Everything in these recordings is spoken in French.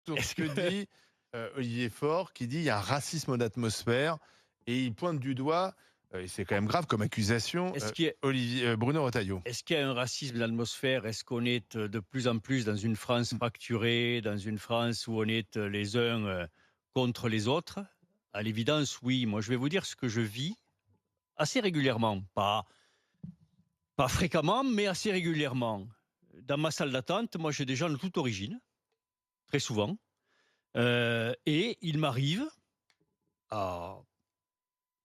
sur ce Est-ce que que dit Olivier Faure, qui dit il y a un racisme d'atmosphère et il pointe du doigt, et c'est quand même grave comme accusation, est-ce qu'il y a Bruno Retailleau. est-ce qu'il y a un racisme dans l'atmosphère? Est-ce qu'on est, de plus en plus dans une France fracturée, dans une France où on est, les uns, contre les autres? À l'évidence, oui. Moi, je vais vous dire ce que je vis assez régulièrement, pas fréquemment, mais assez régulièrement. Dans ma salle d'attente, moi, j'ai des gens de toute origine, très souvent, et il m'arrive, à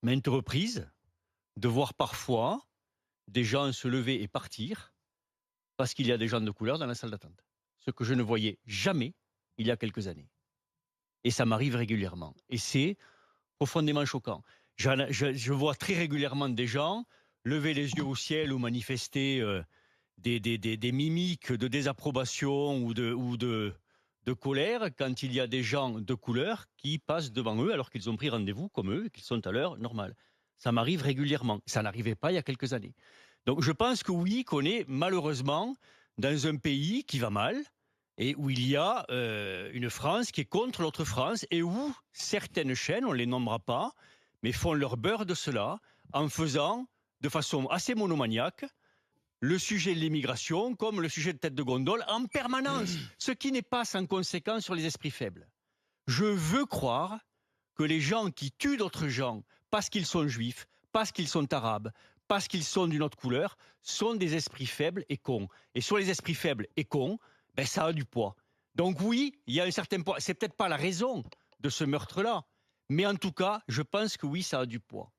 maintes reprises, de voir parfois des gens se lever et partir parce qu'il y a des gens de couleur dans la salle d'attente. Ce que je ne voyais jamais il y a quelques années. Et ça m'arrive régulièrement. Et c'est profondément choquant. Je vois très régulièrement des gens lever les yeux au ciel ou manifester des mimiques de désapprobation ou de colère quand il y a des gens de couleur qui passent devant eux alors qu'ils ont pris rendez-vous comme eux et qu'ils sont à l'heure normale. Ça m'arrive régulièrement. Ça n'arrivait pas il y a quelques années. Donc je pense que oui, qu'on est malheureusement dans un pays qui va mal et où il y a une France qui est contre l'autre France et où certaines chaînes, on ne les nommera pas, mais font leur beurre de cela en faisant de façon assez monomaniaque le sujet de l'immigration comme le sujet de tête de gondole en permanence, ce qui n'est pas sans conséquence sur les esprits faibles. Je veux croire que les gens qui tuent d'autres gens parce qu'ils sont juifs, parce qu'ils sont arabes, parce qu'ils sont d'une autre couleur, sont des esprits faibles et cons. Et sur les esprits faibles et cons, ben ça a du poids. Donc oui, il y a un certain poids. C'est peut-être pas la raison de ce meurtre-là, mais en tout cas, je pense que oui, ça a du poids.